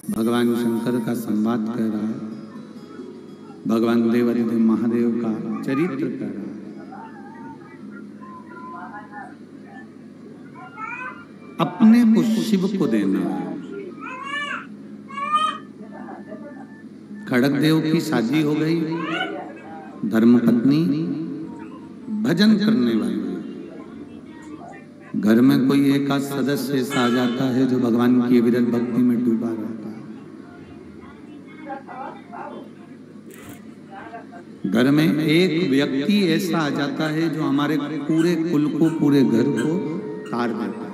भगवान शंकर का संवाद कर रहा है, भगवान देवाधिदेव महादेव का चरित्र कर रहा है। अपने को शिव को देना है। खड़ग देव की शादी हो गई, धर्मपत्नी भजन करने वाली, घर में कोई एक आध सदस्य ऐसा आ जाता है जो भगवान की विरल भक्ति में डूबा रहता है। घर में एक व्यक्ति ऐसा आ जाता है जो हमारे पूरे कुल को, पूरे घर को तार देता है।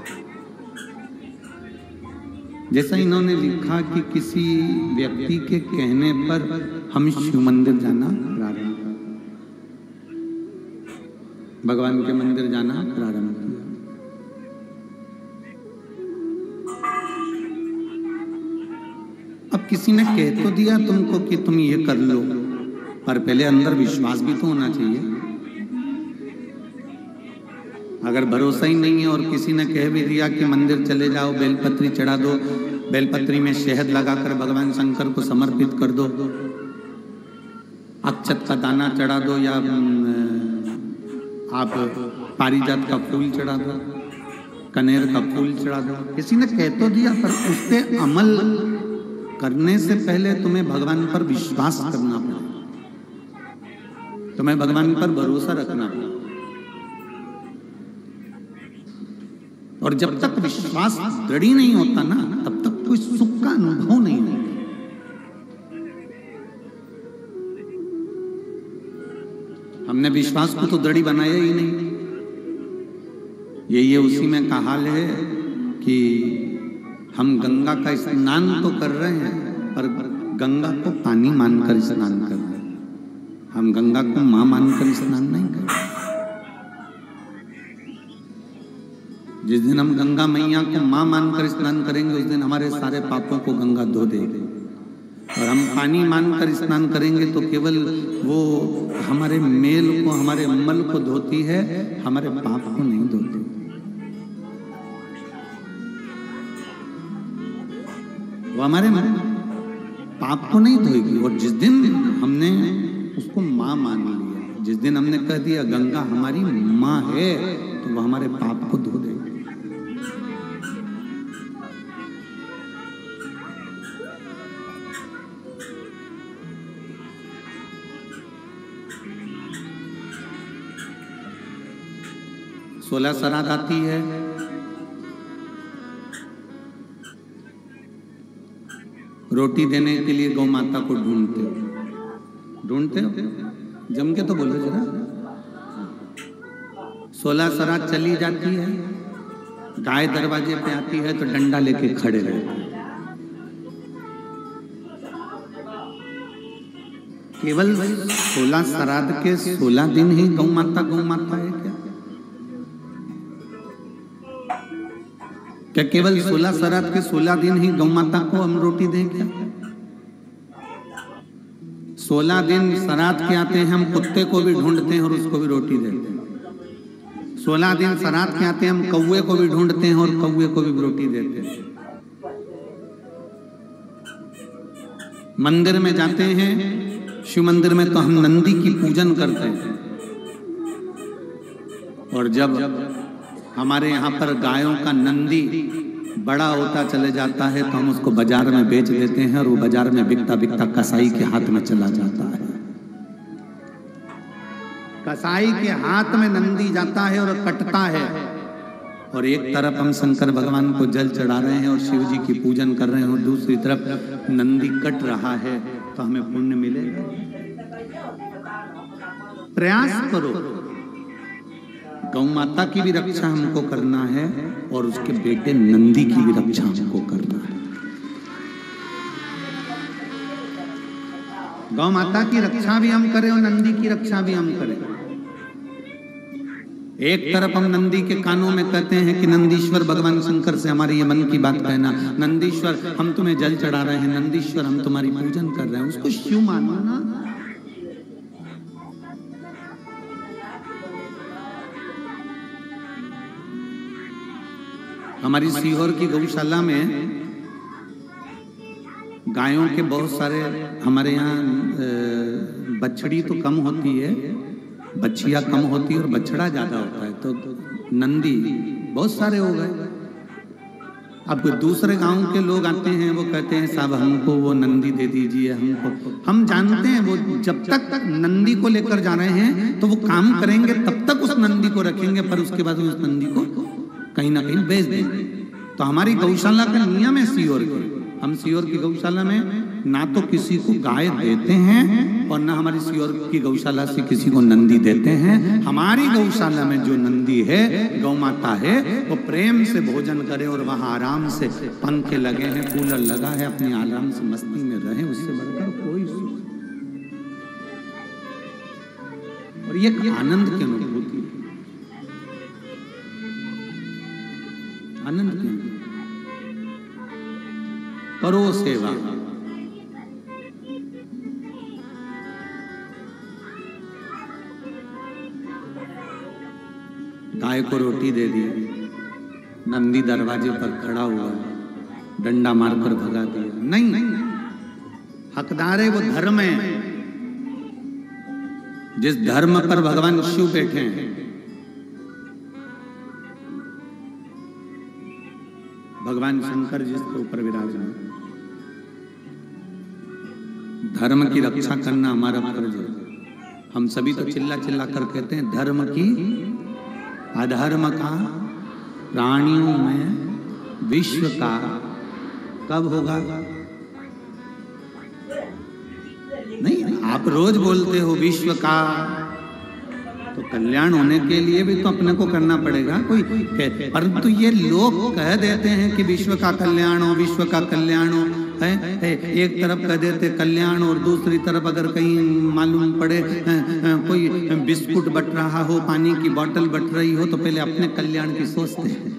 जैसा इन्होंने लिखा कि किसी व्यक्ति के कहने पर हम शिव मंदिर जाना प्रारंभ किया, भगवान के मंदिर जाना प्रारंभ किया। अब किसी ने कह तो दिया तुमको कि तुम ये कर लो, पर पहले अंदर विश्वास भी तो होना चाहिए। अगर भरोसा ही नहीं है और किसी ने कह भी दिया कि मंदिर चले जाओ, बेलपत्री चढ़ा दो, बेलपत्री में शहद लगाकर भगवान शंकर को समर्पित कर दो, अक्षत का दाना चढ़ा दो, या आप पारिजात का फूल चढ़ा दो, कनेर का फूल चढ़ा दो, किसी ने कह तो दिया, पर उस पे अमल करने से पहले तुम्हें भगवान पर विश्वास करना पड़ेगा, तुम्हें भगवान पर भरोसा रखना पड़ेगा। और जब तक विश्वास दृढ़ नहीं होता ना, तब तक कोई सुख का अनुभव नहीं होता। हमने विश्वास को तो दृढ़ बनाया ही नहीं। ये उसी में का हाल है कि हम गंगा का स्नान तो कर रहे हैं, पर गंगा को पानी मानकर स्नान कर रहे हैं। हम गंगा को मां मानकर स्नान नहीं कर रहे। जिस दिन हम गंगा मैया को मां मानकर स्नान करेंगे, उस दिन हमारे सारे पापों को गंगा धो देगी। और हम पानी मानकर स्नान करेंगे तो केवल वो हमारे मेल को, हमारे मल को धोती है, हमारे पाप को नहीं धोती। वो हमारे पाप को नहीं धोएगी। और जिस दिन हमने उसको मां मान लिया, जिस दिन हमने कह दिया गंगा हमारी मां है, तो वो हमारे पाप को धो देगी। सोलह श्राद्ध आती है, रोटी देने के लिए गौ माता को ढूंढते हो, जम के तो बोलो जरा। 16 श्राद्ध चली जाती है, गाय दरवाजे पे आती है तो डंडा लेके खड़े रहते हैं। केवल 16 श्राद्ध के 16 दिन ही गौ माता है क्या केवल 16 श्राद्ध के 16 दिन ही गौ माता को हम रोटी दें क्या? 16 दिन श्राद्ध के आते हैं, हम कुत्ते को भी ढूंढते हैं और उसको भी रोटी देते हैं। 16 दिन श्राद्ध के आते हैं, हम कौवे को भी ढूंढते हैं और कौवे को भी रोटी देते हैं। मंदिर में जाते हैं, शिव मंदिर में तो हम नंदी की पूजन करते हैं। और जब हमारे यहाँ पर गायों का नंदी बड़ा होता चले जाता है तो हम उसको बाजार में बेच देते हैं, और वो बाजार में बिकता बिकता कसाई के हाथ में चला जाता है। कसाई के हाथ में नंदी जाता है और कटता है, और एक तरफ हम शंकर भगवान को जल चढ़ा रहे हैं और शिव जी की पूजन कर रहे हैं, और दूसरी तरफ नंदी कट रहा है, तो हमें पुण्य मिलेगा। प्रयास करो, गौ माता की भी रक्षा हमको करना है और उसके बेटे नंदी की भी रक्षा हमको करना है। गौ माता की रक्षा भी हम करें और नंदी की रक्षा भी हम करें। एक तरफ हम नंदी के कानों में कहते हैं कि नंदीश्वर भगवान शंकर से हमारी ये मन की बात कहना, नंदीश्वर हम तुम्हें जल चढ़ा रहे हैं, नंदीश्वर हम तुम्हारी पूजन कर रहे हैं, उसको शिव मानो ना। हमारी सीहोर की गौशाला में गायों के बहुत सारे हमारे यहाँ बछड़ी तो कम होती है, बछिया कम होती है और बछड़ा ज्यादा होता है, तो नंदी बहुत सारे हो गए। अब दूसरे गांव के लोग आते हैं, वो कहते हैं साहब हमको वो नंदी दे दीजिए हमको। हम जानते हैं वो जब तक नंदी को लेकर जा रहे हैं तो वो काम करेंगे, तब तक उस नंदी को रखेंगे, पर उसके बाद उस नंदी को कहीं ना कहीं बेच देंगे। तो हमारी गौशाला का नियम है सीहोर की, हम सीहोर की गौशाला में ना तो किसी को गाय देते हैं और ना हमारी सीहोर की गौशाला से किसी को नंदी देते हैं। हमारी गौशाला में जो नंदी है, गौ माता है, वो प्रेम से भोजन करे और वहां आराम से पंखे लगे हैं, कूलर लगा है, अपनी आराम से मस्ती में रहे, उससे बढ़कर कोई सुख। और ये आनंद की अनुभूति है, आनंद की अनुभूति। करो सेवा, गाय को रोटी दे दी, नंदी दरवाजे पर खड़ा हुआ, डंडा मारकर भगा दिया, नहीं, हकदार है वो धर्म है। जिस धर्म पर भगवान शिव बैठे हैं, भगवान शंकर जिसके ऊपर विराजमान, धर्म की रक्षा करना हमारा फर्ज है। हम सभी तो चिल्ला चिल्ला कर कहते हैं धर्म की अधर्म का प्राणियों में विश्व का कब होगा? नहीं, आप रोज बोलते हो विश्व का, तो कल्याण होने के लिए भी तो अपने को करना पड़ेगा कोई, परंतु ये लोग कह देते हैं कि विश्व का कल्याण हो, विश्व का कल्याण हो, है एक तरफ कह देते कल्याण और दूसरी तरफ अगर कहीं मालूम पड़े कोई बिस्कुट बट रहा हो, पानी की बोतल बट रही हो, तो पहले अपने कल्याण की सोचते हैं,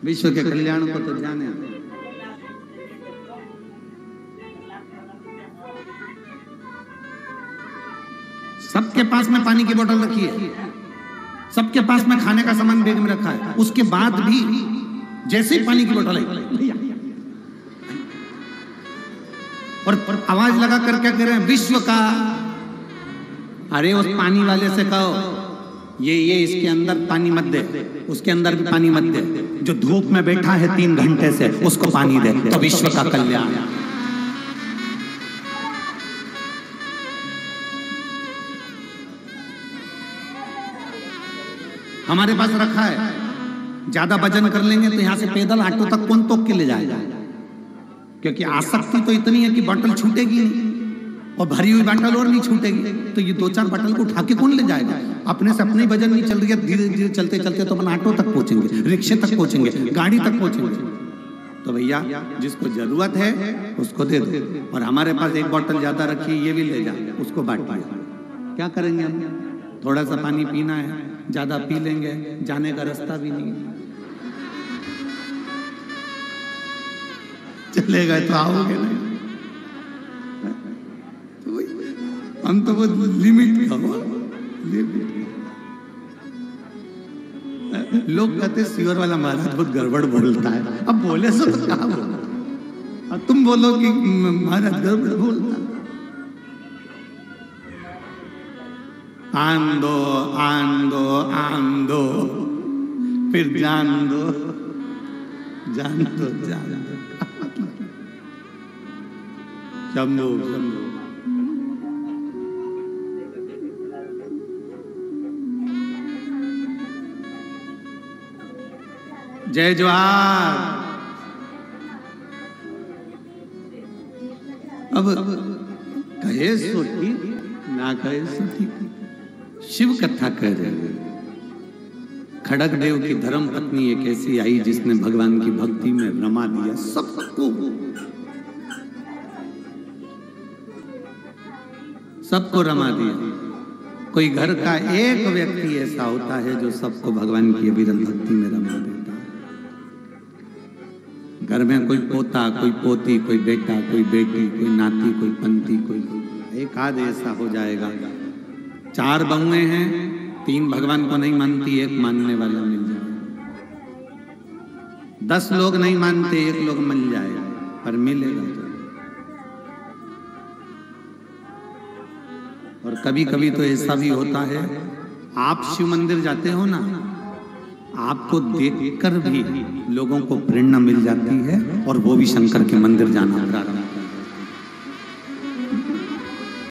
विश्व के कल्याण को तो जाने। सबके पास में पानी की बोतल रखी है, सबके पास में खाने का सामान बैग में रखा है, उसके बाद भी जैसे ही पानी की बोतल आई और आवाज लगा कर क्या कह रहे हैं, विश्व का। अरे उस पानी वाले से कहो ये इसके अंदर पानी मत दे, उसके अंदर भी पानी मत दे, जो धूप में बैठा है 3 घंटे से उसको पानी दे, तो विश्व का कल्याण। हमारे पास रखा है, ज्यादा वजन कर लेंगे तो यहां से पैदल ऑटो तक कौन तोक के ले जाएगा, क्योंकि आसक्ति तो इतनी है कि बोतल छूटेगी नहीं और भरी हुई बोतल और नहीं छूटेगी, तो ये 2-4 बोतल को उठा के कौन ले जाएगा? अपने से अपनी वजन नहीं चल रही है, धीरे धीरे चलते चलते तो अपन ऑटो तक पहुंचेंगे, रिक्शे तक पहुंचेंगे, गाड़ी तक पहुंचेंगे। तो भैया जिसको जरूरत है उसको दे दो, और हमारे पास एक बोतल ज्यादा रखी, ये भी ले जा, उसको बांट पाए। क्या करेंगे हम? थोड़ा सा पानी पीना है, ज्यादा पी लेंगे, जाने का रास्ता भी नहीं, चले गए तो आओगे नहीं, तो हम तो वो लिमिट का हो, लोग कहते सीवर वाला महाराज बहुत गड़बड़ बोलता है। अब बोले सो तो क्या बोलो, अब तुम बोलो कि महाराज गड़बड़ बोलता है। आन दो आन दो आन दो, फिर जान दो जान दो जान दो, शंभो शंभो। जय जोहार। अब कहे सो ठीक, ना कहे सो ठीक। शिव कथा कह रहे हैं, खड़गदेव की धर्म पत्नी एक ऐसी आई जिसने भगवान की भक्ति में रमा दिया सबको, सबको रमा दिया। कोई घर का एक व्यक्ति ऐसा होता है जो सबको भगवान की अविरल भक्ति में रमा देता है। घर में कोई पोता, कोई पोती, कोई बेटा, कोई बेटी, कोई नाती, कोई पंती, कोई एक आध ऐसा हो जाएगा। 4 बहुएं हैं, 3 भगवान को नहीं मानती, 1 मानने वाला मिल जाए। 10 लोग नहीं मानते, 1 लोग मिल जाए, पर अगर मिलेगा तो। और कभी कभी तो ऐसा भी होता है, आप शिव मंदिर जाते हो ना, आपको देखकर भी लोगों को प्रेरणा मिल जाती है और वो भी शंकर के मंदिर जाना प्रारंभ